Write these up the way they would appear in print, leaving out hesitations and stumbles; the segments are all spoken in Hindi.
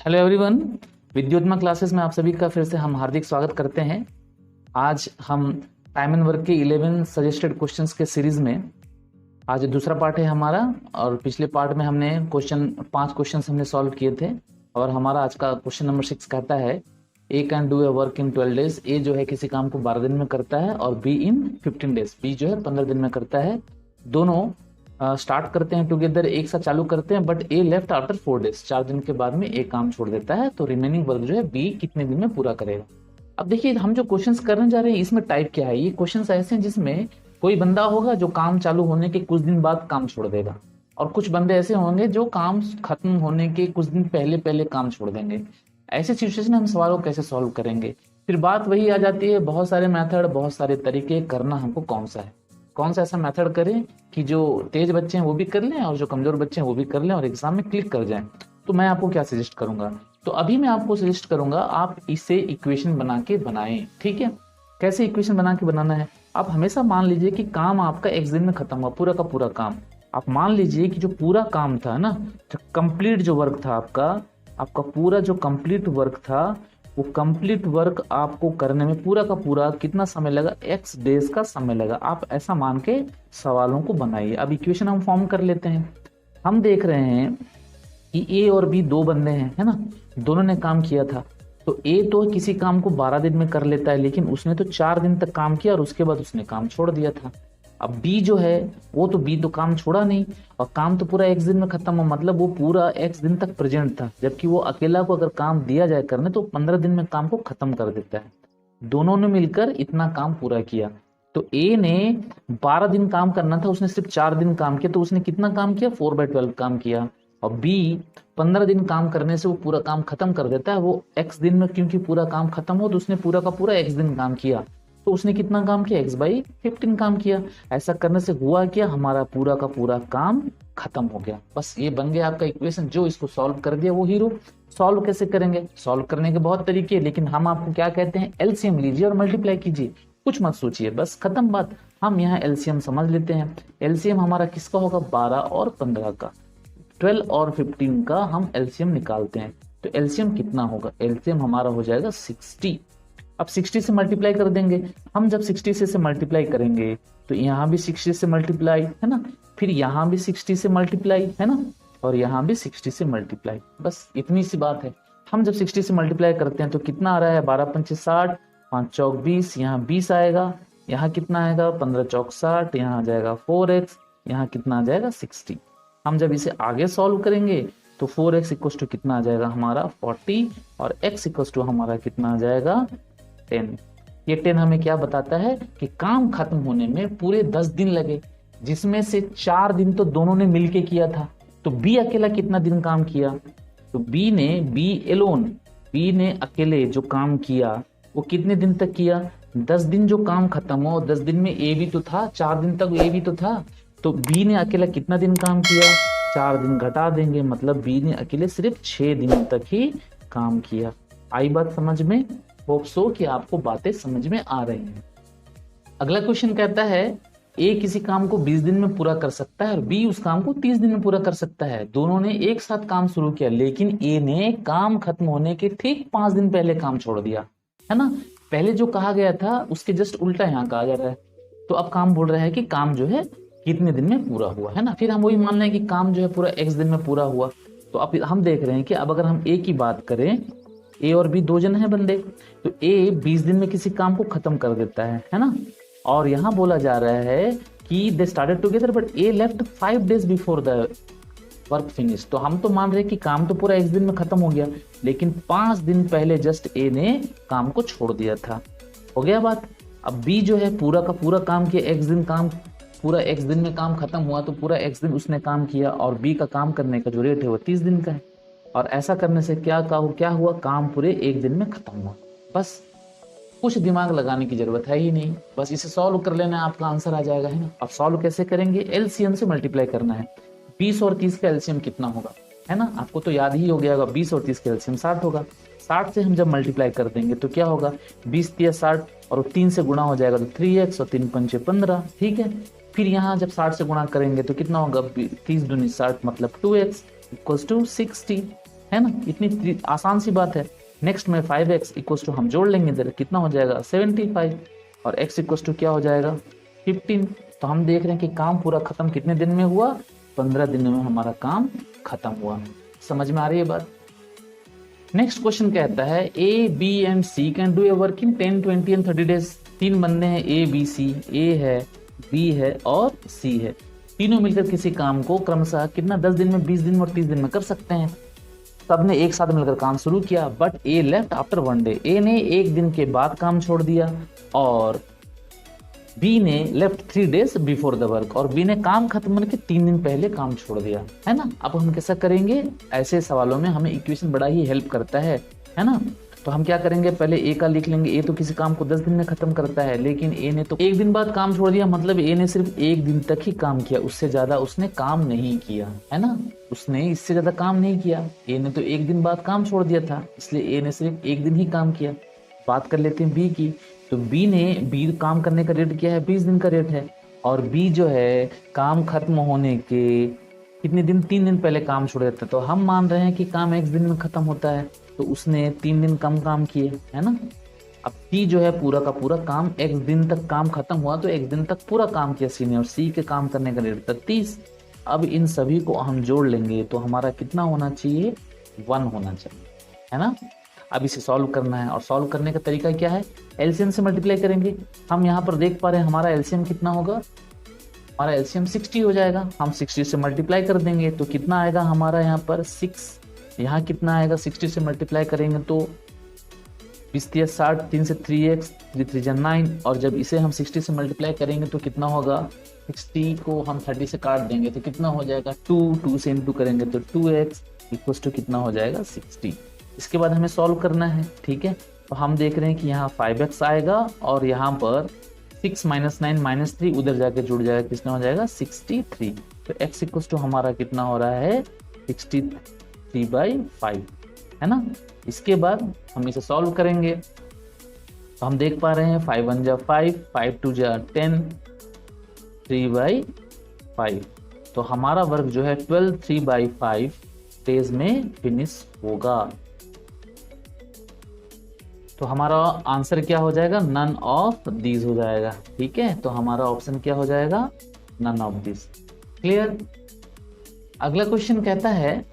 हेलो एवरीवन, विद्योत्मा क्लासेस में आप सभी का फिर से हम हार्दिक स्वागत करते हैं। आज हम टाइम एंड वर्क के 11 सजेस्टेड क्वेश्चंस के सीरीज में आज दूसरा पार्ट है हमारा। और पिछले पार्ट में हमने 5 क्वेश्चंस हमने सॉल्व किए थे और हमारा आज का क्वेश्चन नंबर 6 कहता है A can do a work in 12 days. A जो है किसी काम को 12 दिन में करता है और बी इन 15 डेज। बी जो है 15 दिन में करता है। दोनों स्टार्ट करते हैं टुगेदर, एक साथ चालू करते हैं, but A left after 4 days. 4 दिन के बाद में ए काम छोड़ देता है, तो रिमेनिंग वर्क जो है बी कितने दिन में पूरा करेगा। अब देखिए हम जो क्वेश्चंस करने जा रहे हैं इसमें टाइप क्या है। ये क्वेश्चंस ऐसे हैं जिसमें कोई बंदा होगा जो काम चालू होने के कुछ दिन बाद काम छोड़ देगा, और कुछ बंदे ऐसे होंगे जो काम खत्म होने के कुछ दिन पहले पहले काम छोड़ देंगे। ऐसे सिचुएशन में हम सवालों को कैसे सॉल्व करेंगे। फिर बात वही आ जाती है, बहुत सारे मेथड, बहुत सारे तरीके, करना हमको कौन सा है, कौन सा ऐसा मेथड करें कि जो तेज बच्चे हैं वो भी कर लें और जो कमजोर बच्चे हैं वो भी कर लें और एग्जाम में क्लिक कर जाएं। तो मैं आपको क्या सजेस्ट करूंगा, तो अभी मैं आपको सजेस्ट करूंगा आप इसे इक्वेशन बना के बनाएं। ठीक है, कैसे इक्वेशन बना के बनाना है। आप हमेशा मान लीजिए कि काम आपका एक दिन में खत्म हुआ, पूरा का पूरा काम। आप मान लीजिए कि जो पूरा काम था ना, जो कंप्लीट जो वर्क था आपका पूरा जो कंप्लीट वर्क था, वो कंप्लीट वर्क आपको करने में पूरा का पूरा कितना समय लगा, x डेज का समय लगा। आप ऐसा मान के सवालों को बनाइए। अब इक्वेशन हम फॉर्म कर लेते हैं। हम देख रहे हैं कि ए और बी दो बंदे हैं, है ना, दोनों ने काम किया था। तो ए तो किसी काम को 12 दिन में कर लेता है, लेकिन उसने तो 4 दिन तक काम किया और उसके बाद उसने काम छोड़ दिया था। अब बी जो है वो तो बी तो काम छोड़ा नहीं और काम तो पूरा x दिन में खत्म हो, मतलब वो पूरा x दिन तक प्रेजेंट था। जबकि वो अकेला को अगर काम दिया जाए करने तो 15 दिन में काम को खत्म कर देता है। दोनों ने मिलकर इतना काम पूरा किया। तो ए ने 12 दिन काम करना था, उसने सिर्फ 4 दिन काम किया, तो उसने कितना काम किया, 4/12 काम किया। और बी 15 दिन काम करने से वो पूरा काम खत्म कर देता है। वो x दिन में क्योंकि पूरा काम खत्म हो, तो उसने पूरा का पूरा x दिन काम किया, तो उसने कितना काम किया, x/15 काम किया। ऐसा करने से हुआ क्या, हमारा पूरा का पूरा काम खत्म हो गया। बस ये बन गया आपका इक्वेशन। जो इसको सॉल्व कर दिया वो हीरो। सॉल्व कैसे करेंगे, सॉल्व करने के बहुत तरीके, लेकिन हम आपको क्या कहते हैं, एलसीएम लीजिए और मल्टीप्लाई कीजिए। कुछ मत सोचिए, बस खत्म बात। हम यहाँ एलसीएम समझ लेते हैं। एलसीएम हमारा किसका होगा, 12 और 15 का। 12 और 15 का हम एलसीएम निकालते हैं। तो एलसीएम कितना होगा, एलसीएम हमारा हो जाएगा 60। अब 60 से मल्टीप्लाई कर देंगे। हम जब 60 से मल्टीप्लाई करेंगे तो यहाँ भी 60 से मल्टीप्लाई, है ना, फिर यहाँ भी 60 से मल्टीप्लाई, है ना, और यहाँ भी 60 से मल्टीप्लाई। बस इतनी सी बात है। हम जब 60 से मल्टीप्लाई करते हैं तो कितना आ रहा है, 12 पंचे 60, 5 चौक 20, यहाँ 20 आएगा, यहाँ कितना आएगा, 15 चौक 60, यहाँ आ जाएगा 4x, यहाँ कितना आ जाएगा 60। हम जब इसे आगे सॉल्व करेंगे तो 4x इक्वल टू कितना आ जाएगा हमारा 40, और x इक्वल टू हमारा कितना आ जाएगा 10। ये 10 हमें क्या बताता है कि काम खत्म होने में पूरे 10 दिन लगे, जिसमें से 4 दिन तो दोनों ने मिलके किया था। तो बी अकेला कितना दिन काम किया, तो बी ने अकेले जो काम किया वो कितने दिन तक किया, 10 दिन जो काम खत्म हो। 10 दिन में ए भी तो था, 4 दिन तक ए भी तो था। तो बी ने अकेला कितना दिन काम किया, 4 दिन घटा देंगे, मतलब बी ने अकेले सिर्फ 6 दिन तक ही काम किया। आई बात समझ में, होप सो कि आपको बातें समझ में आ रही हैं। अगला क्वेश्चन कहता है ए किसी काम को 20 दिन में पूरा कर सकता है और बी उस काम को 30 दिन में पूरा कर सकता है। दोनों ने एक साथ काम शुरू किया, लेकिन ए ने काम खत्म होने के ठीक 5 दिन पहले काम छोड़ दिया, है ना। पहले जो कहा गया था उसके जस्ट उल्टा यहाँ कहा जा रहा है। तो अब काम बोल रहा है कि काम जो है कितने दिन में पूरा हुआ, है ना। फिर हम वही मान रहे हैं कि काम जो है पूरा x दिन में पूरा हुआ। तो अब हम देख रहे हैं कि अब अगर हम ए की बात करें, ए और बी दो जन हैं बंदे, तो ए 20 दिन में किसी काम को खत्म कर देता है ना। और यहाँ बोला जा रहा है कि they started together but A left 5 days before the work finish. तो हम तो मान रहे हैं कि काम तो पूरा 1 दिन में खत्म हो गया, लेकिन 5 दिन पहले जस्ट ए ने काम को छोड़ दिया था। हो गया बात। अब बी जो है पूरा का पूरा काम किया, पूरा x दिन में काम खत्म हुआ, तो पूरा x दिन उसने काम किया, और बी का काम करने का जो रेट है वो 30 दिन का है। और ऐसा करने से क्या हुआ, काम पूरे 1 दिन में खत्म हुआ। बस कुछ दिमाग लगाने की जरूरत है ही नहीं, बस इसे सॉल्व कर लेना है, आपका आंसर आ जाएगा, है ना। अब सॉल्व कैसे करेंगे, एलसीएम से मल्टीप्लाई करना है। 20 और 30 का एलसीएम कितना होगा, है ना, आपको तो याद ही हो गया होगा। 20 और 30 का एलसीएम 60 होगा। 60 से हम जब मल्टीप्लाई कर देंगे तो क्या होगा, 20 या 60 और 3 से गुणा हो जाएगा तो 3x और 3 पंचे 15, ठीक है। फिर यहाँ जब 60 से गुणा करेंगे तो कितना होगा, 30 दूनी 60 मतलब 2x इक्वल्स टू 60, है ना, इतनी आसान सी बात है। नेक्स्ट में 5x इक्वल टू हम जोड़ लेंगे इधर, कितना हो जाएगा 75 और x इक्वल टू क्या हो जाएगा 15। तो हम देख रहे हैं कि काम पूरा खत्म कितने दिन में हुआ, 15 दिन में हमारा काम खत्म हुआ। समझ में आ रही है बात। नेक्स्ट क्वेश्चन कहता है A B and C can do a work in 10, 20 and 30 days. तीन बंदे हैं ए बी सी, ए है बी है और सी है, तीनों मिलकर किसी काम को क्रमशः कितना 10 दिन में, 20 दिन में और 30 दिन में कर सकते हैं। सबने एक साथ मिलकर काम शुरू किया, but A left after 1 day. A ने एक दिन के बाद काम छोड़ दिया और बी ने left 3 days before the work, और बी ने काम खत्म होने के 3 दिन पहले काम छोड़ दिया, है ना। अब हम कैसा करेंगे, ऐसे सवालों में हमें इक्वेशन बड़ा ही हेल्प करता है ना। तो हम क्या करेंगे, पहले ए का लिख लेंगे। ए तो किसी काम को 10 दिन में खत्म करता है, लेकिन ए ने तो एक दिन बाद काम छोड़ दिया, मतलब ए ने सिर्फ एक दिन तक ही काम किया, उससे ज्यादा उसने काम नहीं किया, है ना। उसने इससे ज्यादा काम नहीं किया। ए ने तो एक दिन बाद काम छोड़ दिया था, इसलिए ए ने सिर्फ एक दिन ही काम किया। बात कर लेते हैं बी की। तो बी काम करने का रेट क्या है, 20 दिन का रेट है, और बी जो है काम खत्म होने के कितने दिन, 3 दिन पहले काम छोड़ देता है। तो हम मान रहे हैं कि काम एक दिन में खत्म होता है, तो उसने 3 दिन कम काम किए, है ना। अब सी जो है पूरा का पूरा काम एक दिन तक काम खत्म हुआ, तो एक दिन तक पूरा काम किया सी ने, और सी के काम करने का रेट था 30। अब इन सभी को हम जोड़ लेंगे तो हमारा कितना होना चाहिए, 1 होना चाहिए, है ना। अब इसे सॉल्व करना है, और सॉल्व करने का तरीका क्या है, एलसीएम से मल्टीप्लाई करेंगे। हम यहाँ पर देख पा रहे हैं हमारा एलसीएम कितना होगा, हमारा एलसीएम 60 हो जाएगा। हम 60 से मल्टीप्लाई कर देंगे तो कितना आएगा हमारा यहाँ पर 6, यहाँ कितना आएगा 60 से मल्टीप्लाई करेंगे तो 20 60, 3 से 3x, 3 3 9, और जब इसे हम 60 से मल्टीप्लाई करेंगे तो कितना होगा, 60 को हम 30 से काट देंगे तो कितना हो जाएगा 2 से इंटू करेंगे तो 2x इक्वल टू कितना हो जाएगा 60। इसके बाद हमें सॉल्व करना है, ठीक है। तो हम देख रहे हैं कि यहाँ 5x आएगा और यहाँ पर 6 - 9 - 3 उधर जाके जुड़ जाएगा, कितना हो जाएगा 63। तो x इक्वल टू हमारा कितना हो रहा है 63/5, है ना। इसके बाद हम इसे सॉल्व करेंगे तो हम देख पा रहे हैं 5 1 जा 5, 5 2 जा 10, 3/5। तो हमारा वर्क जो है 12 3/5 डेज में फिनिश होगा। तो हमारा आंसर क्या हो जाएगा, नन ऑफ दीज हो जाएगा, ठीक है। तो हमारा ऑप्शन क्या हो जाएगा, नन ऑफ दीज। क्लियर। अगला क्वेश्चन कहता है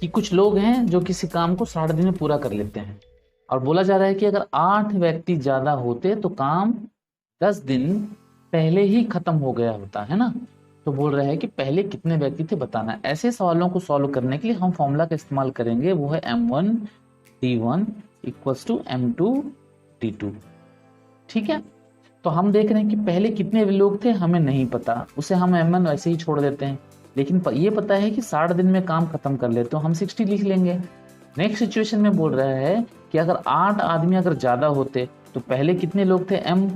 कि कुछ लोग हैं जो किसी काम को 60 दिन में पूरा कर लेते हैं, और बोला जा रहा है कि अगर 8 व्यक्ति ज्यादा होते तो काम 10 दिन पहले ही खत्म हो गया होता, है ना। तो बोल रहा है कि पहले कितने व्यक्ति थे बताना। ऐसे सवालों को सॉल्व करने के लिए हम फॉर्मूला का इस्तेमाल करेंगे, वो है M1 D1 equals to M2 D2, ठीक है। तो हम देख रहे हैं कि पहले कितने लोग थे हमें नहीं पता, उसे हम M1 वैसे ही छोड़ देते हैं, लेकिन ये पता है कि 60 दिन में काम खत्म कर ले, तो हम 60 लिख लेंगे। नेक्स्ट सिचुएशन में बोल रहा है कि अगर 8 आदमी अगर ज्यादा होते तो पहले कितने लोग थे, M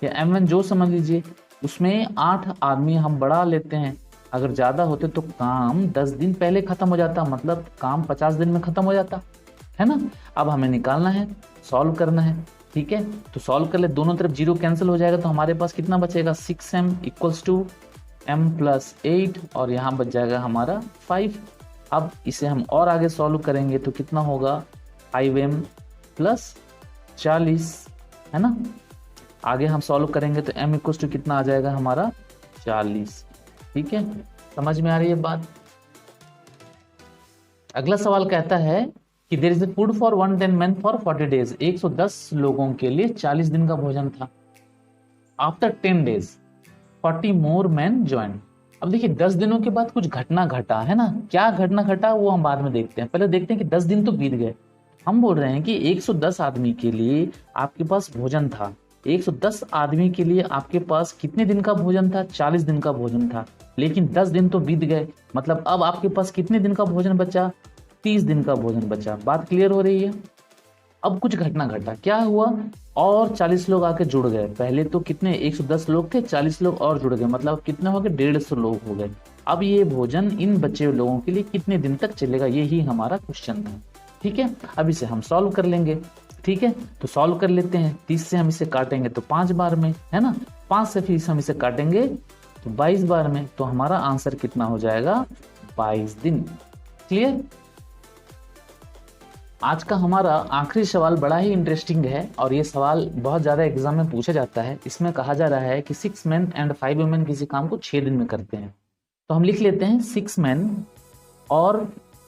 या M1 जो समझ लीजिए, उसमें 8 आदमी हम बढ़ा लेते हैं। अगर ज्यादा होते तो काम 10 दिन पहले खत्म हो जाता, मतलब काम 50 दिन में खत्म हो जाता, है ना। अब हमें निकालना है, सॉल्व करना है, ठीक है। तो सॉल्व कर ले, दोनों तरफ 0 कैंसिल हो जाएगा, तो हमारे पास कितना बचेगा 6m इक्वल्स टू m + 8, और यहाँ बच जाएगा हमारा 5। अब इसे हम और आगे सॉल्व करेंगे तो कितना होगा 5m + 40, है ना। आगे हम सॉल्व करेंगे तो m इक्वल्स टू कितना आ जाएगा हमारा 40, ठीक है। समझ में आ रही है बात। अगला सवाल कहता है कि there is a food for 110 men for 40 days। 110 लोगों के लिए 40 दिन का भोजन था। After 10 days 40 more men joined। अब देखिए 10 दिनों के बाद कुछ घटना घटा, है ना। क्या घटना घटा वो हम बाद में देखते हैं, पहले देखते हैं कि 10 दिन तो बीत गए। हम बोल रहे हैं कि 110 आदमी के लिए आपके पास भोजन था। 110 आदमी के लिए आपके पास कितने दिन का भोजन था, 40 दिन का भोजन था, लेकिन 10 दिन तो बीत गए, मतलब अब आपके पास कितने दिन का भोजन बचा, 30 दिन का भोजन बचा। बात क्लियर हो रही है। अब कुछ घटना घटा, क्या हुआ, और 40 लोग आके जुड़ गए। पहले तो कितने 110 लोग थे, 40 लोग और जुड़ गए, मतलब कितने हो गए 150 लोग हो गए। अब ये भोजन इन बचे लोगों के लिए कितने दिन तक चलेगा, यही हमारा क्वेश्चन था, ठीक है। अब इसे हम सॉल्व कर लेंगे, ठीक है। तो सॉल्व कर लेते हैं। 30 से हम इसे काटेंगे तो 5 बार में, है ना। 5 से फिर हम इसे काटेंगे तो 22 बार में, तो हमारा आंसर कितना हो जाएगा 22 दिन। क्लियर। आज का हमारा आखिरी सवाल बड़ा ही इंटरेस्टिंग है और ये सवाल बहुत ज़्यादा एग्जाम में पूछा जाता है। इसमें कहा जा रहा है कि 6 men and 5 women किसी काम को 6 दिन में करते हैं। तो हम लिख लेते हैं 6 men और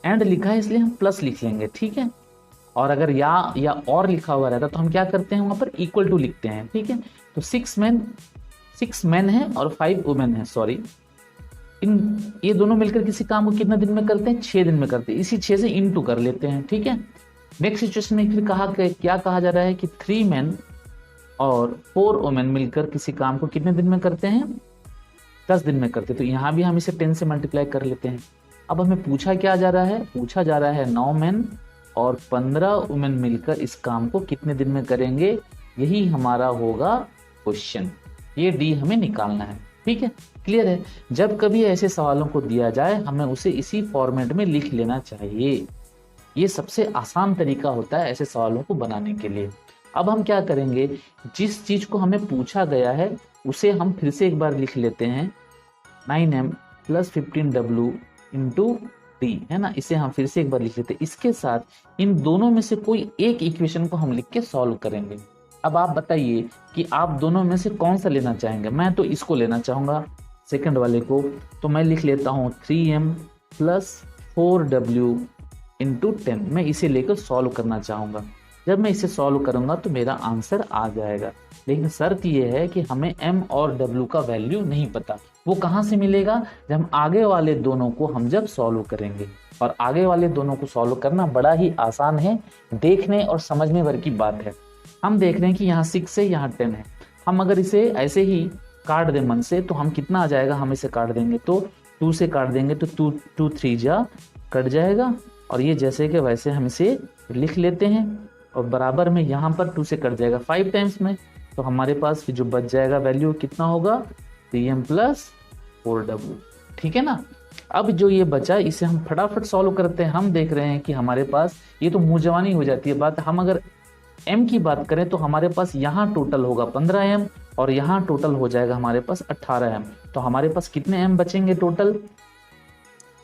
एंड लिखा है इसलिए हम प्लस लिख लेंगे, ठीक है। और अगर या और लिखा हुआ रहता तो हम क्या करते हैं, वहां पर इक्वल टू लिखते हैं, ठीक है। तो 6 men है और 5 women है, सॉरी। ये दोनों मिलकर किसी काम को कितने दिन में करते हैं, 6 दिन में करते हैं। इसी 6 से इनटू कर लेते हैं, ठीक है। नेक्स्ट सिचुएशन में फिर क्या कहा जा रहा है कि 3 men और 4 women मिलकर किसी काम को कितने दिन में करते हैं, 10 दिन में करते हैं। तो यहाँ भी हम इसे 10 से मल्टीप्लाई कर लेते हैं। अब हमें पूछा क्या जा रहा है, पूछा जा रहा है 9 men और 15 women मिलकर इस काम को कितने दिन में करेंगे, यही हमारा होगा क्वेश्चन। ये डी हमें निकालना है, ठीक है। क्लियर है। जब कभी ऐसे सवालों को दिया जाए हमें उसे इसी फॉर्मेट में लिख लेना चाहिए। ये सबसे आसान तरीका होता है ऐसे सवालों को बनाने के लिए। अब हम क्या करेंगे, जिस चीज को हमें पूछा गया है उसे हम फिर से एक बार लिख लेते हैं, 9m + 15w इंटू डी, है ना। इसे हम फिर से एक बार लिख लेते हैं। इसके साथ इन दोनों में से कोई एक इक्वेशन को हम लिख के सॉल्व करेंगे। अब आप बताइए कि आप दोनों में से कौन सा लेना चाहेंगे। मैं तो इसको लेना चाहूंगा, सेकंड वाले को। तो मैं लिख लेता हूँ 3m + 4w इंटू 10। मैं इसे लेकर सॉल्व करना चाहूंगा। जब मैं इसे सॉल्व करूंगा तो मेरा आंसर आ जाएगा। लेकिन शर्त यह है कि हमें m और w का वैल्यू नहीं पता। वो कहाँ से मिलेगा, जब हम आगे वाले दोनों को हम जब सॉल्व करेंगे। और आगे वाले दोनों को सॉल्व करना बड़ा ही आसान है, देखने और समझने भर की बात है। हम देख रहे हैं कि यहाँ 6 है, यहाँ 10 है। हम अगर इसे ऐसे ही काट दें मन से तो हम कितना आ जाएगा, हम इसे काट देंगे तो 2 से काट देंगे तो 2 3 जा कट जाएगा। और ये जैसे कि वैसे हम इसे लिख लेते हैं और बराबर में यहाँ पर 2 से कट जाएगा 5 टाइम्स में। तो हमारे पास जो बच जाएगा वैल्यू कितना होगा, 3m + 4w, ठीक है ना। अब जो ये बचा इसे हम फटाफट सॉल्व करते हैं। हम देख रहे हैं कि हमारे पास ये तो मुंह जवानी हो जाती है बात। हम अगर m की बात करें तो हमारे पास यहाँ टोटल होगा 15m और यहाँ टोटल हो जाएगा हमारे पास 18m। तो हमारे पास कितने m बचेंगे, टोटल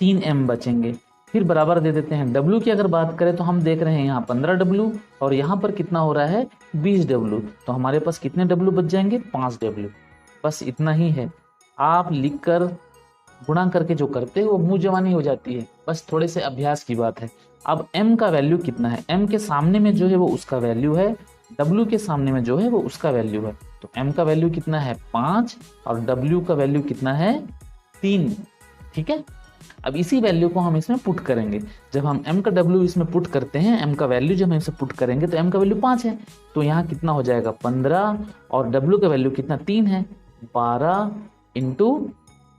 3m बचेंगे। फिर बराबर दे देते हैं। w की अगर बात करें तो हम देख रहे हैं यहाँ 15w और यहाँ पर कितना हो रहा है 20w। तो हमारे पास कितने w बच जाएंगे, 5w। बस इतना ही है। आप लिखकर गुणा करके जो करते हैं वो मुंह जवानी हो जाती है, बस थोड़े से अभ्यास की बात है। अब m का वैल्यू कितना है, m के सामने में जो है वो उसका वैल्यू है, w के सामने में जो है वो उसका वैल्यू है। तो m का वैल्यू कितना है 5 और w का वैल्यू कितना है 3, ठीक है। अब इसी वैल्यू को हम इसमें पुट करेंगे। जब हम m का w इसमें पुट करते हैं, m का वैल्यू जब हम इसे पुट करेंगे तो m का वैल्यू 5 है। तो यहाँ कितना हो जाएगा 15 और w का वैल्यू कितना 3 है, 12 इंटू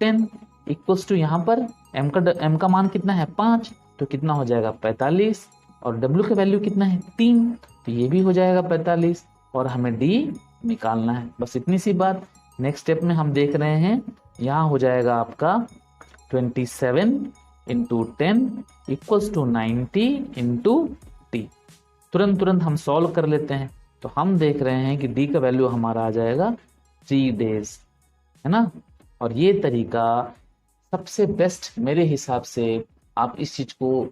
10 इक्वल्स टू यहाँ पर m का मान कितना है 5, तो कितना हो जाएगा 45 और w का वैल्यू कितना है 3, तो ये भी हो जाएगा 45 और हमें d निकालना है। बस इतनी सी बात। नेक्स्ट स्टेप में हम देख रहे हैं यहाँ हो जाएगा आपका 27 into 10 equals to 90 into t। तुरंत हम सॉल्व कर लेते हैं। तो हम देख रहे हैं कि d का वैल्यू हमारा आ जाएगा 3 days, है ना। और ये तरीका सबसे बेस्ट मेरे हिसाब से, आप इस चीज को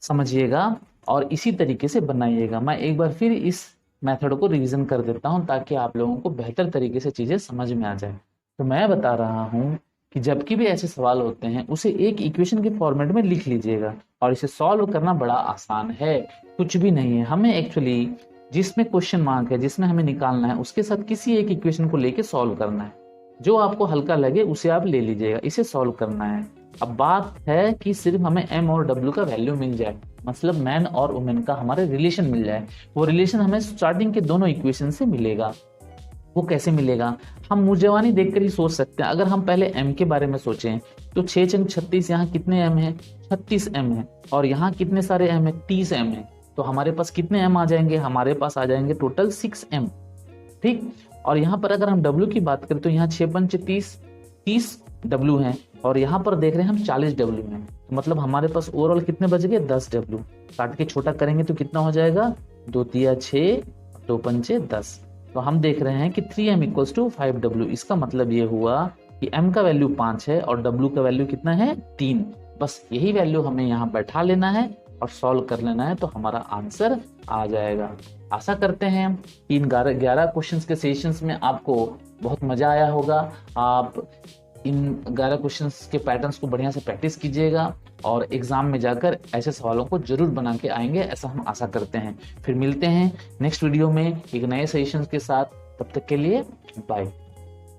समझिएगा और इसी तरीके से बनाइएगा। मैं एक बार फिर इस मेथड को रिवीजन कर देता हूं ताकि आप लोगों को बेहतर तरीके से चीजें समझ में आ जाए। तो मैं बता रहा हूं कि जब भी ऐसे सवाल होते हैं उसे एक इक्वेशन के फॉर्मेट में लिख लीजिएगा और इसे सॉल्व करना बड़ा आसान है, कुछ भी नहीं है। हमें एक्चुअली जिसमें क्वेश्चन मार्क है, जिसमें हमें निकालना है, उसके साथ किसी एक इक्वेशन को लेके सॉल्व करना है। जो आपको हल्का लगे उसे आप ले लीजिएगा, इसे सॉल्व करना है। अब बात है कि सिर्फ हमें m और w का वैल्यू मिल जाए, मतलब मैन और वुमेन का हमारे रिलेशन मिल जाए। वो रिलेशन हमें स्टार्टिंग के दोनों इक्वेशन से मिलेगा। वो कैसे मिलेगा, हम मुझजवानी देखकर ही सोच सकते हैं। अगर हम पहले m के बारे में सोचें तो 6 × 36, यहाँ कितने m है 36 m है और यहाँ कितने सारे m है 30 m है। तो हमारे पास कितने m आ जाएंगे, हमारे पास आ जाएंगे टोटल 6 m, ठीक। और यहाँ पर अगर हम w की बात करें तो यहाँ 6 × 5 = 30 w हैं और यहाँ पर देख रहे हैं हम 40 w हैं। तो मतलब हमारे पास ओवरऑल कितने बच गए 10 w। काट के छोटा करेंगे तो कितना हो जाएगा 2 × 3 = 6, 2 × 5 = 10। तो हम देख रहे हैं कि 3m = 5w। इसका मतलब ये हुआ कि m का वैल्यू 5 है और w का वैल्यू कितना है 3। बस यही वैल्यू हमें यहाँ बैठा लेना है और सॉल्व कर लेना है तो हमारा आंसर आ जाएगा। आशा करते हैं इन 11 क्वेश्चंस के सेशंस में आपको बहुत मजा आया होगा। आप इन 11 क्वेश्चंस के पैटर्न्स को बढ़िया से प्रैक्टिस कीजिएगा और एग्जाम में जाकर ऐसे सवालों को जरूर बना के आएंगे, ऐसा हम आशा करते हैं। फिर मिलते हैं नेक्स्ट वीडियो में एक नए सेशंस के साथ। तब तक के लिए बाय।